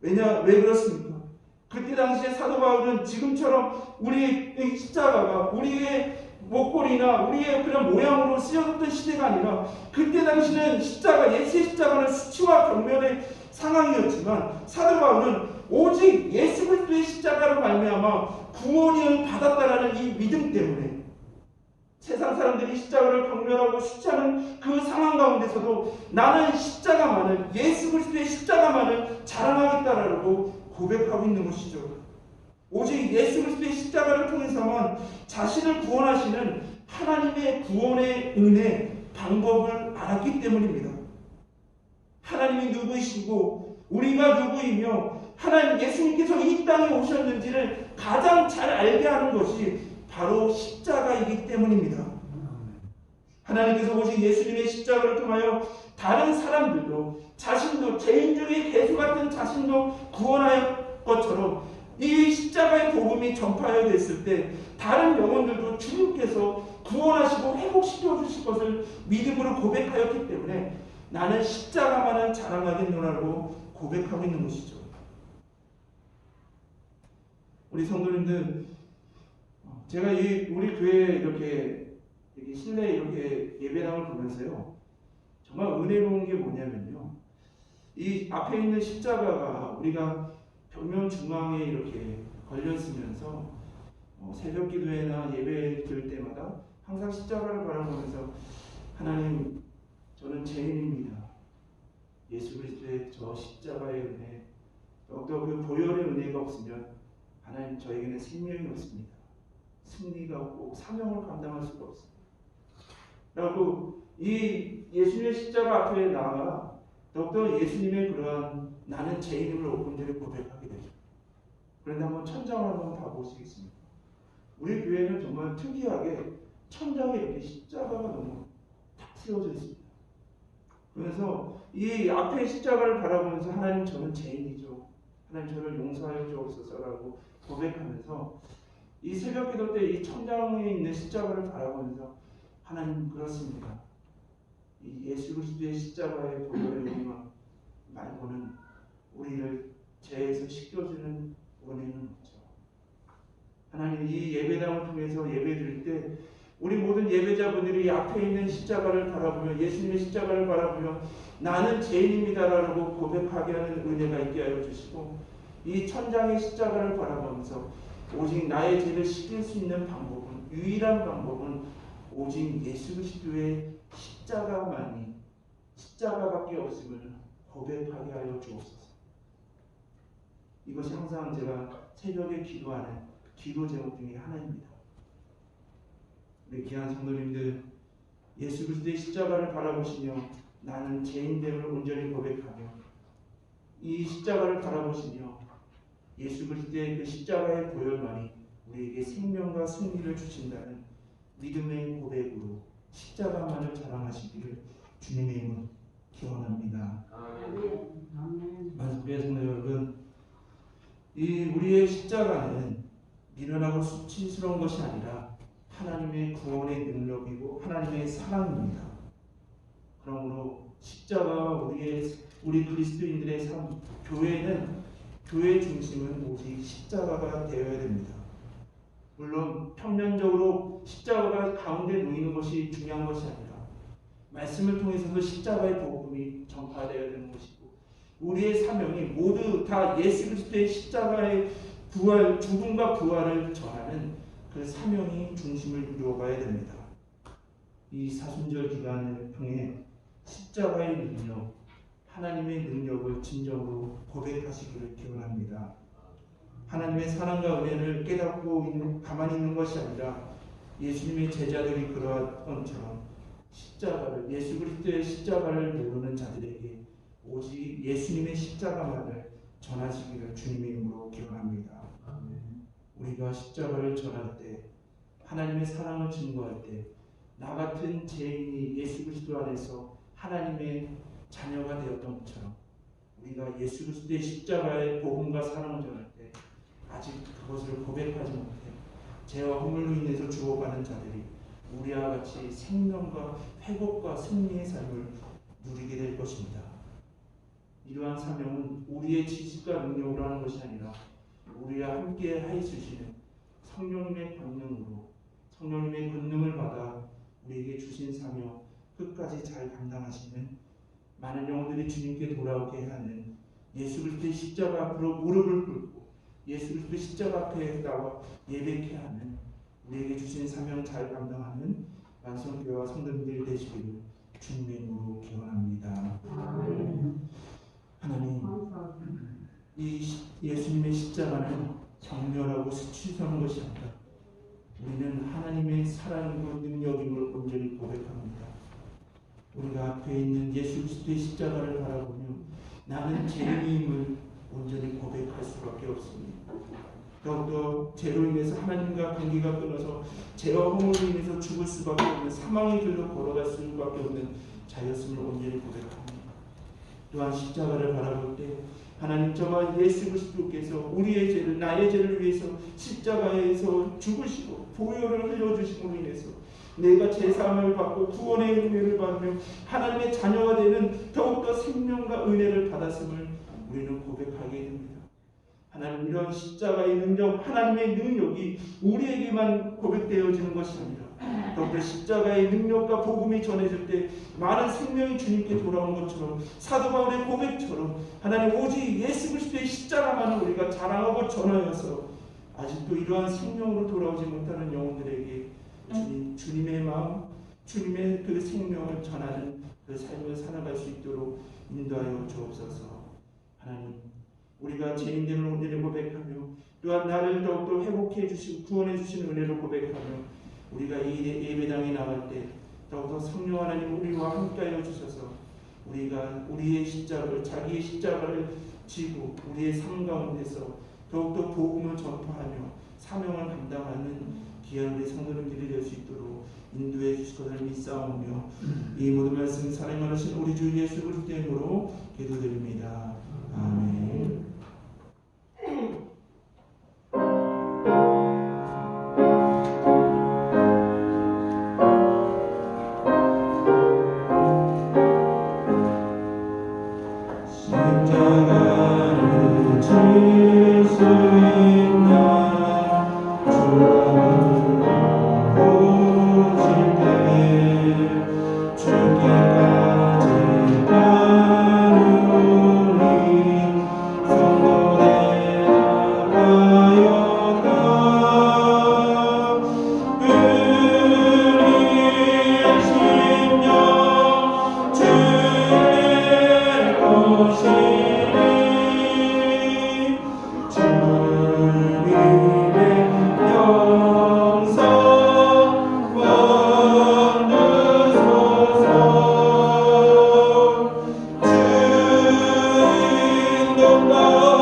왜 그렇습니까? 그때 당시에 사도 바울은 지금처럼 우리의 십자가가 우리의 목걸이나 우리의 그런 모양으로 쓰여졌던 시대가 아니라, 그때 당시는 예수의 십자가는 수치와 경멸의 상황이었지만 사도 바울은 오직 예수 그리스도의 십자가로 말미암아 구원을 받았다라는 이 믿음 때문에 세상 사람들이 십자가를 경멸하고 수치하는 그 상황 가운데서도 나는 십자가만을, 예수 그리스도의 십자가만을 자랑하겠다라고 고백하고 있는 것이죠. 오직 예수 그리스도의 십자가를 통해서만 자신을 구원하시는 하나님의 구원의 은혜, 방법을 알았기 때문입니다. 하나님이 누구이시고 우리가 누구이며 하나님 예수님께서 이 땅에 오셨는지를 가장 잘 알게 하는 것이 바로 십자가이기 때문입니다. 하나님께서 오직 예수님의 십자가를 통하여 다른 사람들도, 자신도, 죄인 중에 괴수 같은 자신도 구원할 것처럼 이 십자가의 복음이 전파하여 됐을 때 다른 영혼들도 주님께서 구원하시고 회복시켜 주실 것을 믿음으로 고백하였기 때문에 나는 십자가만을 자랑하겠노라고 고백하고 있는 것이죠. 우리 성도님들, 제가 우리 교회 이렇게 실내에 이렇게 예배당을 보면서요, 정말 은혜로운 게 뭐냐면요, 이 앞에 있는 십자가가 우리가 벽면 중앙에 이렇게 걸렸으면서 새벽 기도회나 예배 드릴 때마다 항상 십자가를 바라보면서, 하나님, 저는 죄인입니다. 예수 그리스도의 저 십자가의 은혜, 또 그 보혈의 은혜가 없으면 하나님, 저에게는 생명이 없습니다. 승리가 없고 사명을 감당할 수가 없습니다. 라고 이 예수님의 십자가 앞에 나아가 더욱더 예수님의 그러한 나는 죄인임을 온전히 고백하게 되죠. 그런데 한번 천장을 한번 봐보시겠습니까? 우리 교회는 정말 특이하게 천장에 이렇게 십자가가 너무 탁 세워져 있습니다. 그래서 이 앞에 십자가를 바라보면서, 하나님, 저는 죄인이죠. 하나님, 저를 용서하여 주옵소서라고 고백하면서 이 새벽 기도 때 이 천장에 있는 십자가를 바라보면서, 하나님, 그렇습니다. 이 예수 그리스도의 십자가의 보혈의 은혜 말고는 우리를 죄에서 씻겨주는 은혜는 없죠. 하나님, 이 예배당을 통해서 예배드릴 때 우리 모든 예배자분들이 앞에 있는 십자가를 바라보며, 예수님의 십자가를 바라보며 나는 죄인입니다라고 고백하게 하는 은혜가 있게 하여 주시고, 이 천장의 십자가를 바라보면서 오직 나의 죄를 씻길 수 있는 방법은, 유일한 방법은 오직 예수 그리스도의 십자가밖에 없음을 고백하게 하여 주옵소서. 이것이 항상 제가 새벽에 기도하는 기도 제목 중에 하나입니다. 우리 귀한 성도님들, 예수 그리스도의 십자가를 바라보시며 나는 죄인됨을 온전히 고백하며, 이 십자가를 바라보시며 예수 그리스도의 그 십자가의 보혈만이 우리에게 생명과 승리를 주신다는 믿음의 고백으로 십자가만을 자랑하시기를 주님의 이름으로 기원합니다. 만수의 성도 여러분, 이 우리의 십자가는 미련하고 수치스러운 것이 아니라 하나님의 구원의 능력이고 하나님의 사랑입니다. 그러므로 십자가와 우리 그리스도인들의 삶, 교회 중심은 오직 십자가가 되어야 됩니다. 물론 평면적으로 십자가가 가운데 놓이는 것이 중요한 것이 아니라 말씀을 통해서도 십자가의 복음이 전파되어야 되는 것이고, 우리의 사명이 모두 다 예수 그리스도의 십자가의 부활, 죽음과 부활을 전하는 그 사명이 중심을 이루어가야 됩니다. 이 사순절 기간을 통해 십자가의 능력, 하나님의 능력을 진정으로 고백하시기를 기원합니다. 하나님의 사랑과 은혜를 깨닫고 가만히 있는 것이 아니라 예수님의 제자들이 그러한 것처럼 십자가를, 예수 그리스도의 십자가를 모르는 자들에게 오직 예수님의 십자가만을 전하시기를 주님의 이름으로 기원합니다. 우리가 십자가를 전할 때, 하나님의 사랑을 증거할 때, 나 같은 죄인이 예수 그리스도 안에서 하나님의 자녀가 되었던 것처럼 우리가 예수 그리스도의 십자가의 복음과 사랑을 전할 때 아직 그것을 고백하지 못해 죄와 허물로 인해서 죽어가는 자들이 우리와 같이 생명과 회복과 승리의 삶을 누리게 될 것입니다. 이러한 사명은 우리의 지식과 능력으로 하는 것이 아니라 우리와 함께 하시는 성령님의 권능으로, 성령님의 권능을 받아 우리에게 주신 사명 끝까지 잘 감당하시는, 많은 영혼들이 주님께 돌아오게 하는, 예수 그리스도의 십자가 앞으로 무릎을 꿇고 예수 그리스도의 십자가 앞에 나와 예배케 하는, 우리에게 주신 사명 잘 감당하는 만성교회와 성도님들이 되시기를 주님의 이름으로 기원합니다. 하나님, 이 예수님의 십자가는 정렬하고 수치스러운 것이 아니라 우리는 하나님의 사랑이고 능력임을 온전히 고백합니다. 우리가 앞에 있는 예수 그리스도의 십자가를 바라보며 나는 죄인임을 온전히 고백할 수밖에 없습니다. 더욱더 죄로 인해서 하나님과 관계가 끊어서 죄와 허물로 인해서 죽을 수밖에 없는 사망의 길로 걸어갈 수밖에 없는 자였음을 온전히 고백합니다. 또한 십자가를 바라볼 때 하나님, 저와 예수 그리스도께서 우리의 죄를, 나의 죄를 위해서 십자가에서 죽으시고 보혈을 흘려주심으로 인해서 내가 제사함을 받고 구원의 은혜를 받으며 하나님의 자녀가 되는 더욱더 생명과 은혜를 받았음을 우리는 고백하게 됩니다. 하나님, 이런 십자가의 능력, 하나님의 능력이 우리에게만 고백되어지는 것이 아니라 더욱더 십자가의 능력과 복음이 전해질 때 많은 생명이 주님께 돌아온 것처럼, 사도 바울의 고백처럼 하나님 오직 예수 그리스도의 십자가만을 우리가 자랑하고 전하여서 아직도 이러한 생명으로 돌아오지 못하는 영혼들에게 주님의 마음, 주님의 그 생명을 전하는 그 삶을 살아갈 수 있도록 인도하여 주옵소서. 하나님, 우리가 죄인됨을 온전히 고백하며 또한 나를 더욱더 회복해 주시고 구원해 주신 은혜를 고백하며 우리가 이 예배당에 나갈 때 더욱더 성령 하나님 우리와 함께하여 주셔서 우리가 우리의 십자가를, 자기의 십자가를 지고 우리의 삶 가운데서 더욱더 복음을 전파하며 사명을 감당하는 귀한 우리 성도님들이 될 수 있도록 인도해 주실 것을 믿사오며 이 모든 말씀 사랑하신 우리 주 예수 그리스도의 이름으로 기도드립니다. 아멘. 십자가를 질 수 있나 주님을 보실 때에 죽기까지 가는 우리 성도들 나가였다. 우리의 심령 주의 것이니 주님의 영성 원하소서. 주인도 따라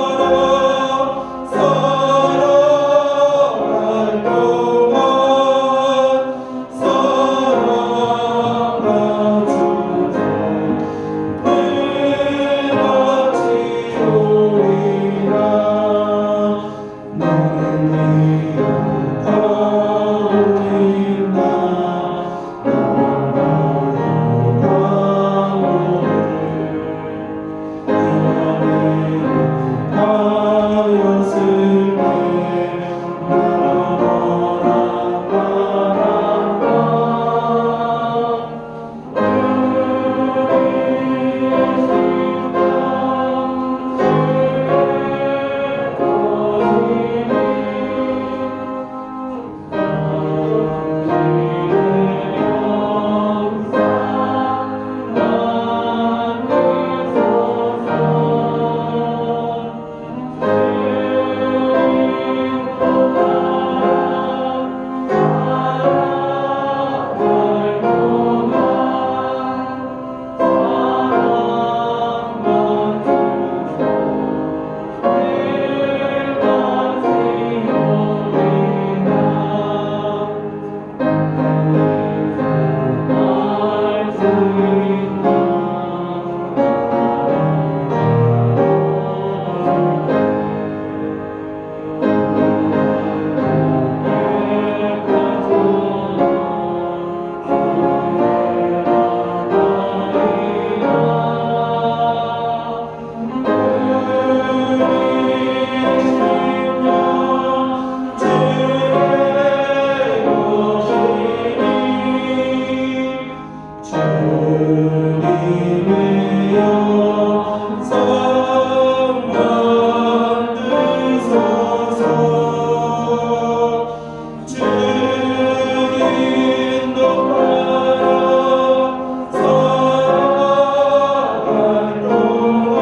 살아갈 동안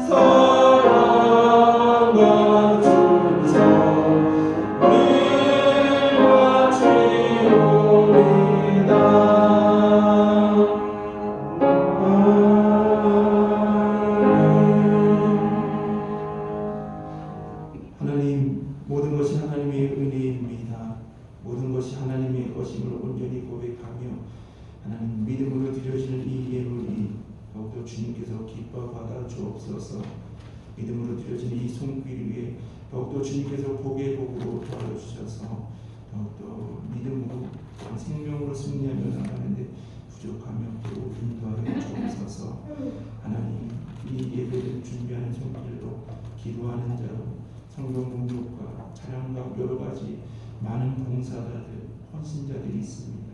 사랑과 주자 늘같이 오리라. 너는 미혹하옵니다. 하나님, 모든 것이 하나님의 은혜입니다. 모든 것이 하나님의 것임을 온전히 고백하며 하나님 믿음으로 드려지는 이 예물이 더욱더 주님께서 기뻐 받아 주옵소서. 믿음으로 드려지는 이 손길 위에 더욱더 주님께서 복의 복으로 더하여 주셔서 더욱더 믿음으로 생명으로 승리하며 나가는데 부족하며 또 인도하여 주옵소서. 하나님, 이 예배를 준비하는 손길로 기도하는 자로 성경 공독과 찬양과 여러 가지 많은 봉사자들, 헌신자들이 있습니다.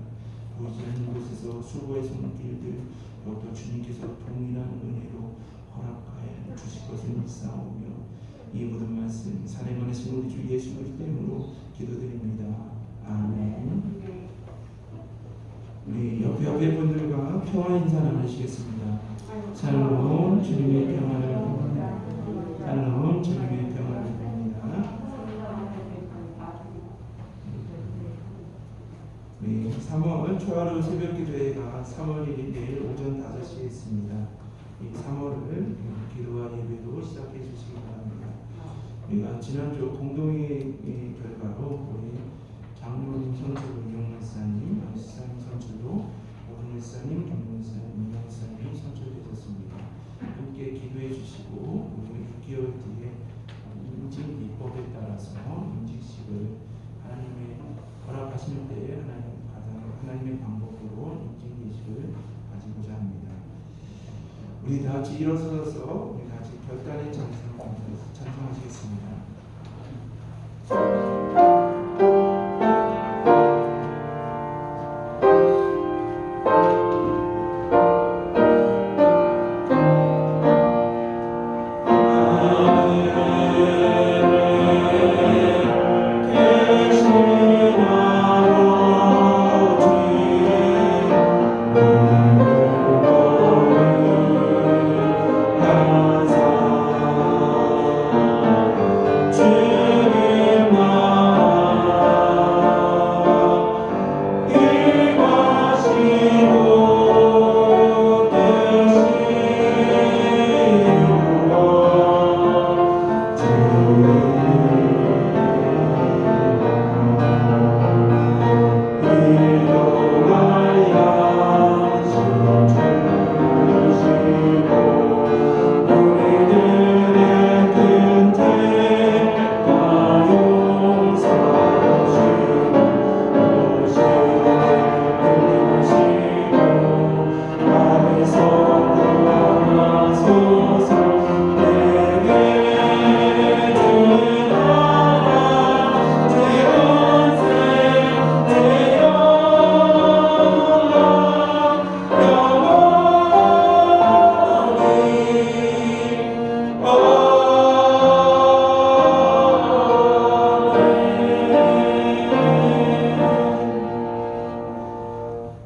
보이지 않는 곳에서 수고의 손길들 더욱더 주님께서 동일한 은혜로 허락하여 주실 것을 믿사오며 이 모든 말씀 살아가신 우리 주 예수 그리스도 이름으로 기도드립니다. 아멘. 우리 옆에 분들과 평화 인사 나누시겠습니다. 샬롬, 주님의 평화를 봅니다. 샬롬, 주님의 평화를 봅니다. 우리 3월 초하루 새벽기도회가 3월 1일 내일 오전 5시에 있습니다. 이 3월을 기도와 예배로 시작해 주시기 바랍니다. 우리가 지난주 공동의 결과로 우리 장로님 선출 윤영목사님, 안수사님 선출로 오동목사님, 김목사님, 민영목사님이 선출되셨습니다. 함께 기도해 주시고 우리 6개월 뒤에 임직 입법에 따라서 임직식을 하나님의 허락하시는 때에 하나님의 방법으로 임직 예식을 가지고자 합니다. 우리 다 같이 일어서서 우리 다 같이 결단의 찬송하시겠습니다.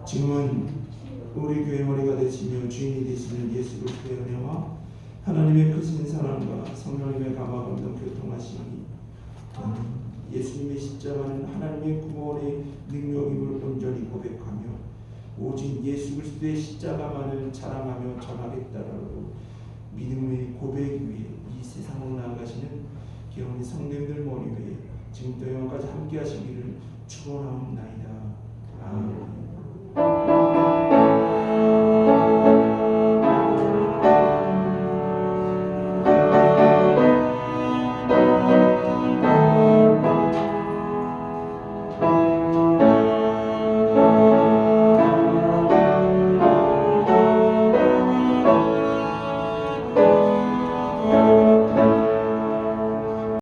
지금은 우리 교회 머리가 되시며 주인이 되시는 예수 그리스도의 은혜와 하나님의 크신 사랑과 성령님의 감화감동 교통하심이 예수님의 십자가는 하나님의 구원의 능력임을 온전히 고백하며 오직 예수 그리스도의 십자가만을 자랑하며 전하겠다라고 믿음의 고백 위에 이 세상을 나아가시는 기업의 성도님들 머리 위에 지금부터 영원까지 함께 하시기를 축원하옵나이다. 아멘.